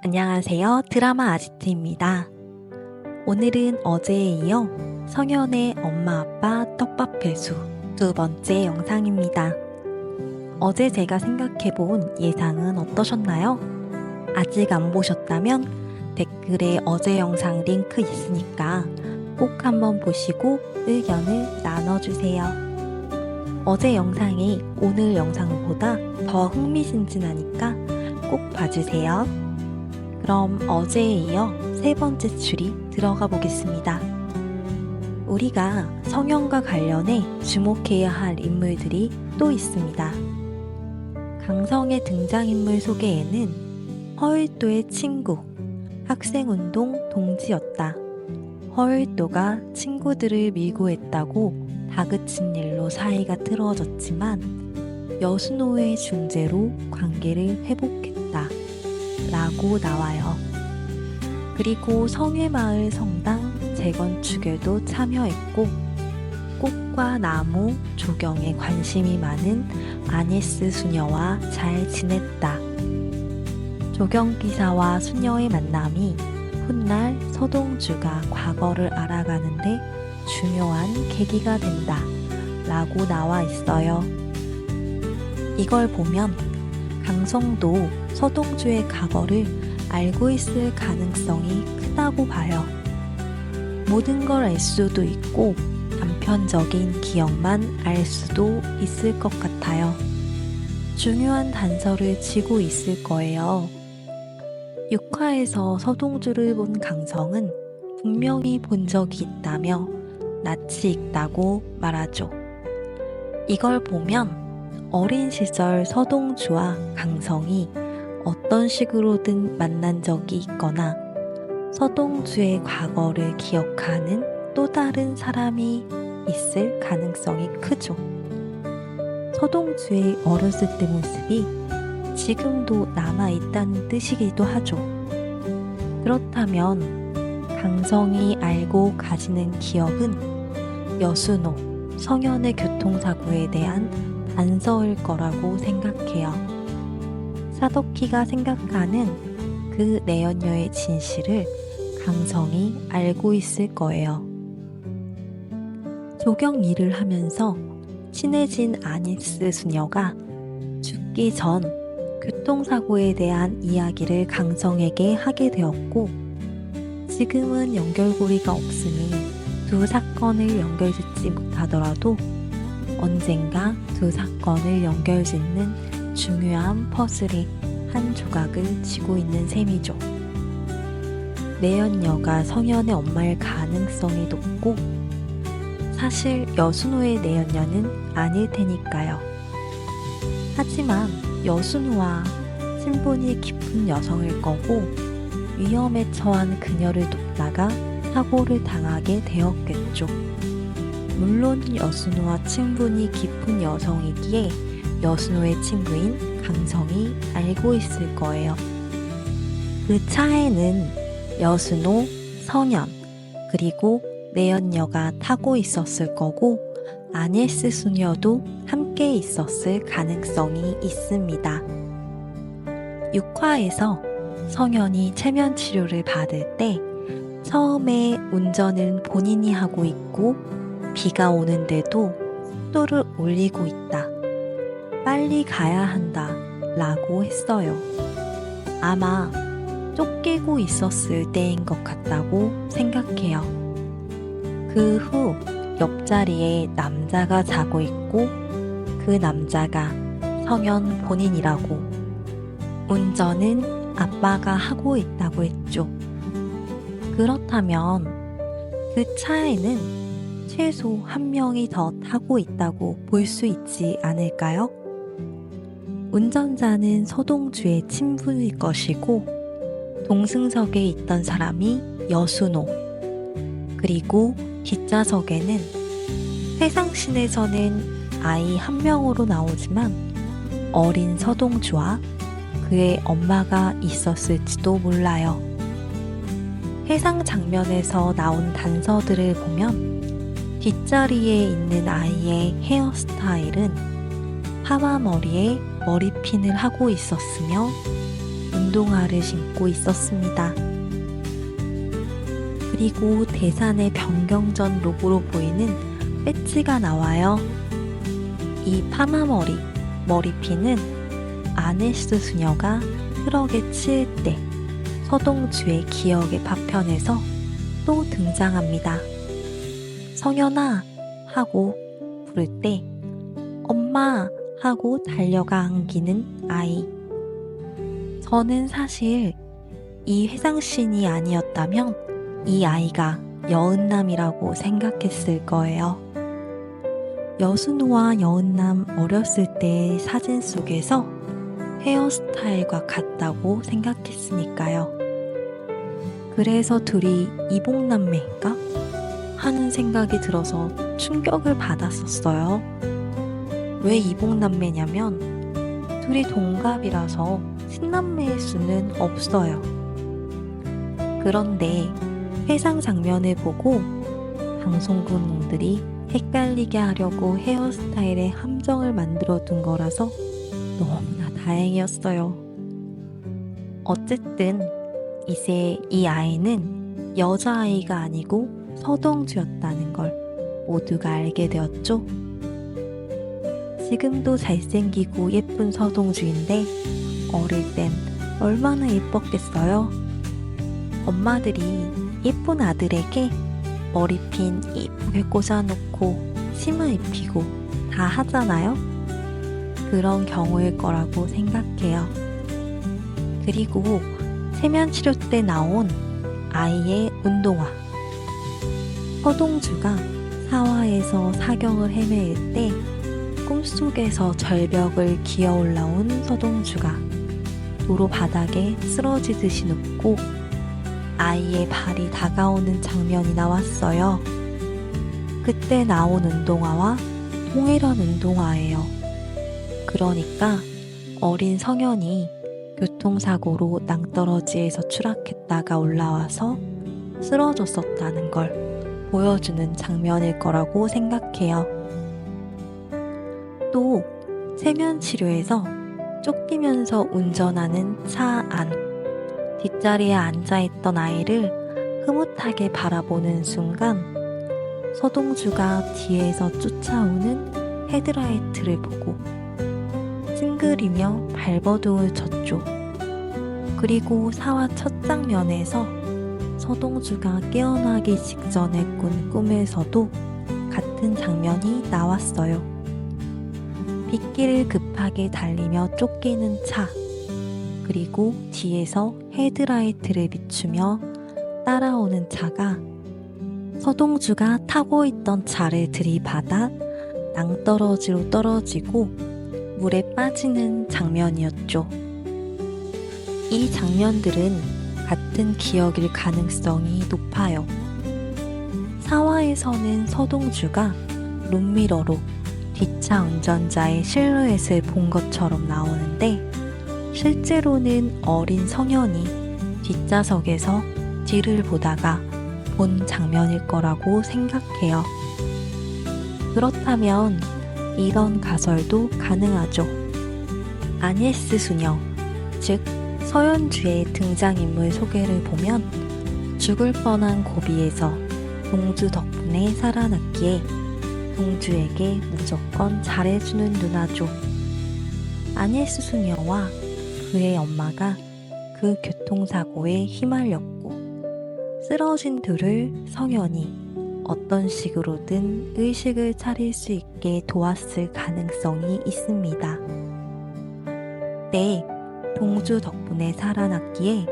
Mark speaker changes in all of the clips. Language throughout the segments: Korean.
Speaker 1: 안녕하세요. 드라마 아지트입니다. 오늘은 어제에 이어 성현의 엄마 아빠 떡밥 필수 두 번째 영상입니다. 어제 제가 생각해본 예상은 어떠셨나요? 아직 안 보셨다면 댓글에 어제 영상 링크 있으니까 꼭 한번 보시고 의견을 나눠주세요. 어제 영상이 오늘 영상보다 더 흥미진진하니까 꼭 봐주세요. 그럼 어제에 이어 세 번째 추리 들어가 보겠습니다. 우리가 성현과 관련해 주목해야 할 인물들이 또 있습니다. 강성의 등장인물 소개에는 허율도의 친구, 학생운동 동지였다. 허율도가 친구들을 밀고 했다고 다그친 일로 사이가 틀어졌지만 여순호의 중재로 관계를 회복했다 라고 나와요. 그리고 성회마을 성당 재건축에도 참여했고 꽃과 나무, 조경에 관심이 많은 아니스 수녀와 잘 지냈다. 조경기사와 수녀의 만남이 훗날 서동주가 과거를 알아가는데 중요한 계기가 된다 라고 나와 있어요. 이걸 보면 강성도 서동주의 과거를 알고 있을 가능성이 크다고 봐요. 모든 걸 알 수도 있고 단편적인 기억만 알 수도 있을 것 같아요. 중요한 단서를 쥐고 있을 거예요. 6화에서 서동주를 본 강성은 분명히 본 적이 있다며 낯이 익다고 말하죠. 이걸 보면 어린 시절 서동주와 강성이 어떤 식으로든 만난 적이 있거나 서동주의 과거를 기억하는 또 다른 사람이 있을 가능성이 크죠. 서동주의 어렸을 때 모습이 지금도 남아있다는 뜻이기도 하죠. 그렇다면 강성이 알고 가지는 기억은 여순호, 성현의 교통사고에 대한 단서일 거라고 생각해요. 사도키가 생각하는 그 내연녀의 진실을 강성이 알고 있을 거예요. 조경 일을 하면서 친해진 아니스 수녀가 죽기 전 교통사고에 대한 이야기를 강성에게 하게 되었고 지금은 연결고리가 없으니 두 사건을 연결짓지 못하더라도 언젠가 두 사건을 연결짓는 중요한 퍼즐의 한 조각을 쥐고 있는 셈이죠. 내연녀가 성현의 엄마일 가능성이 높고 사실 여순호의 내연녀는 아닐 테니까요. 하지만 여순호와 친분이 깊은 여성일 거고 위험에 처한 그녀를 돕다가 사고를 당하게 되었겠죠. 물론 여순호와 친분이 깊은 여성이기에 여순호의 친구인 강성이 알고 있을 거예요. 그 차에는 여순호, 성현, 그리고 내연녀가 타고 있었을 거고 아니스 수녀도 함께 있었을 가능성이 있습니다. 6화에서 성현이 체면 치료를 받을 때 처음에 운전은 본인이 하고 있고 비가 오는데도 속도를 올리고 있다. 빨리 가야 한다 라고 했어요. 아마 쫓기고 있었을 때인 것 같다고 생각해요. 그 후 옆자리에 남자가 자고 있고 그 남자가 성현 본인이라고 운전은 아빠가 하고 있다고 했죠. 그렇다면 그 차에는 최소 한 명이 더 타고 있다고 볼 수 있지 않을까요? 운전자는 서동주의 친부일 것이고 동승석에 있던 사람이 여순호, 그리고 뒷좌석에는 회상신에서는 아이 한 명으로 나오지만 어린 서동주와 그의 엄마가 있었을지도 몰라요. 해상 장면에서 나온 단서들을 보면 뒷자리에 있는 아이의 헤어스타일은 파마 머리에 머리핀을 하고 있었으며 운동화를 신고 있었습니다. 그리고 대산의 변경전 로고로 보이는 배지가 나와요. 이 파마머리, 머리핀은 아네스 수녀가 트럭에 치일 때 서동주의 기억의 파편에서 또 등장합니다. 성현아 하고 부를 때 엄마 하고 달려가 안기는 아이. 저는 사실 이 회상씬이 아니었다면 이 아이가 여은남이라고 생각했을 거예요. 여순우와 여은남 어렸을 때의 사진 속에서 헤어스타일과 같다고 생각했으니까요. 그래서 둘이 이복남매인가? 하는 생각이 들어서 충격을 받았었어요. 왜 이복남매냐면 둘이 동갑이라서 친남매일 수는 없어요. 그런데 회상 장면을 보고 방송국 놈들이 헷갈리게 하려고 헤어스타일에 함정을 만들어 둔 거라서 너무나 다행이었어요. 어쨌든 이제 이 아이는 여자아이가 아니고 서동주였다는 걸 모두가 알게 되었죠. 지금도 잘생기고 예쁜 서동주인데 어릴 땐 얼마나 예뻤겠어요. 엄마들이 예쁜 아들에게 머리핀 이쁘게 꽂아놓고 치마 입히고 다 하잖아요. 그런 경우일 거라고 생각해요. 그리고 세면치료 때 나온 아이의 운동화. 서동주가 사화에서 사경을 헤매일 때 꿈속에서 절벽을 기어 올라온 서동주가 도로 바닥에 쓰러지듯이 눕고 아이의 발이 다가오는 장면이 나왔어요. 그때 나온 운동화와 동일한 운동화예요. 그러니까 어린 성현이 교통사고로 낭떠러지에서 추락했다가 올라와서 쓰러졌었다는 걸 보여주는 장면일 거라고 생각해요. 또 세면치료에서 쫓기면서 운전하는 차 안, 뒷자리에 앉아있던 아이를 흐뭇하게 바라보는 순간 서동주가 뒤에서 쫓아오는 헤드라이트를 보고 찡그리며 발버둥을 쳤죠. 그리고 사화 첫 장면에서 서동주가 깨어나기 직전에 꾼 꿈에서도 같은 장면이 나왔어요. 빗길을 급하게 달리며 쫓기는 차, 그리고 뒤에서 헤드라이트를 비추며 따라오는 차가 서동주가 타고 있던 차를 들이받아 낭떠러지로 떨어지고 물에 빠지는 장면이었죠. 이 장면들은 같은 기억일 가능성이 높아요. 사화에서는 서동주가 룸미러로 뒷차 운전자의 실루엣을 본 것처럼 나오는데 실제로는 어린 성현이 뒷좌석에서 뒤를 보다가 본 장면일 거라고 생각해요. 그렇다면 이런 가설도 가능하죠. 아니에스 수녀, 즉 서현주의 등장인물 소개를 보면 죽을 뻔한 고비에서 동주 덕분에 살아났기에 동주에게 무조건 잘해주는 누나죠. 아니에스 수녀와 그의 엄마가 그 교통사고에 휘말렸고 쓰러진 둘을 성현이 어떤 식으로든 의식을 차릴 수 있게 도왔을 가능성이 있습니다. 네, 동주 덕분에 살아났기에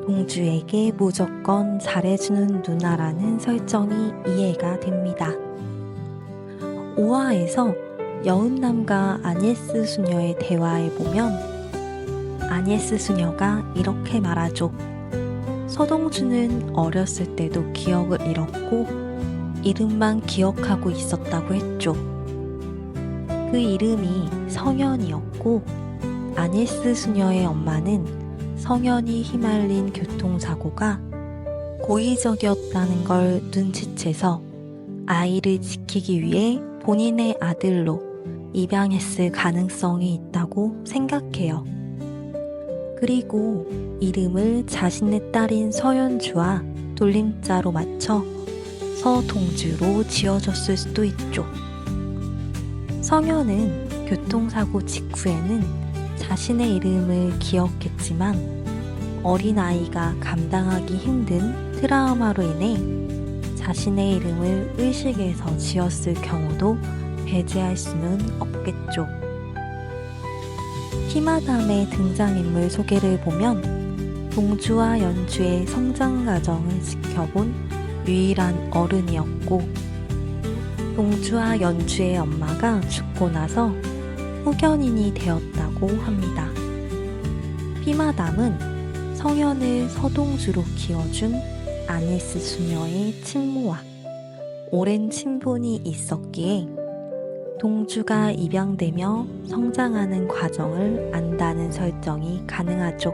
Speaker 1: 동주에게 무조건 잘해주는 누나라는 설정이 이해가 됩니다. 5화에서 여은남과 아니에스 수녀의 대화에 보면 아니에스 수녀가 이렇게 말하죠. 서동주는 어렸을 때도 기억을 잃었고 이름만 기억하고 있었다고 했죠. 그 이름이 성현이었고 아니에스 수녀의 엄마는 성현이 휘말린 교통사고가 고의적이었다는 걸 눈치채서 아이를 지키기 위해 본인의 아들로 입양했을 가능성이 있다고 생각해요. 그리고 이름을 자신의 딸인 서연주와 돌림자로 맞춰 서동주로 지어졌을 수도 있죠. 성현은 교통사고 직후에는 자신의 이름을 기억했지만 어린아이가 감당하기 힘든 트라우마로 인해 자신의 이름을 의식해서 지었을 경우도 배제할 수는 없겠죠. 피마담의 등장인물 소개를 보면 동주와 연주의 성장 과정을 지켜본 유일한 어른이었고, 동주와 연주의 엄마가 죽고 나서 후견인이 되었다고 합니다. 피마담은 성현을 서동주로 키워준 아니스 수녀의 친모와 오랜 친분이 있었기에 동주가 입양되며 성장하는 과정을 안다는 설정이 가능하죠.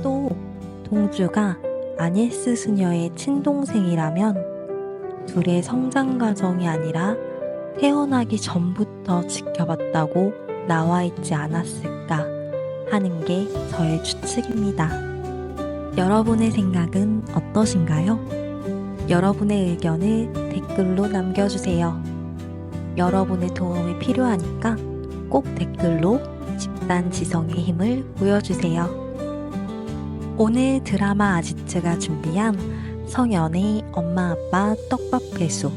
Speaker 1: 또 동주가 아니스 수녀의 친동생이라면 둘의 성장 과정이 아니라 태어나기 전부터 지켜봤다고 나와 있지 않았을까 하는 게 저의 추측입니다. 여러분의 생각은 어떠신가요? 여러분의 의견을 댓글로 남겨주세요. 여러분의 도움이 필요하니까 꼭 댓글로 집단 지성의 힘을 보여주세요. 오늘 드라마 아지트가 준비한 성현의 엄마 아빠 떡밥 회수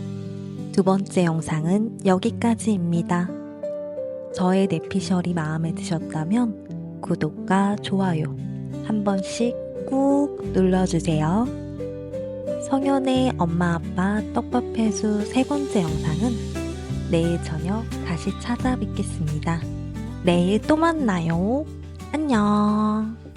Speaker 1: 두 번째 영상은 여기까지입니다. 저의 내피셜이 마음에 드셨다면 구독과 좋아요 한 번씩 꾹 눌러주세요. 성현의 엄마 아빠 떡밥 회수 세 번째 영상은 내일 저녁 다시 찾아뵙겠습니다. 내일 또 만나요. 안녕.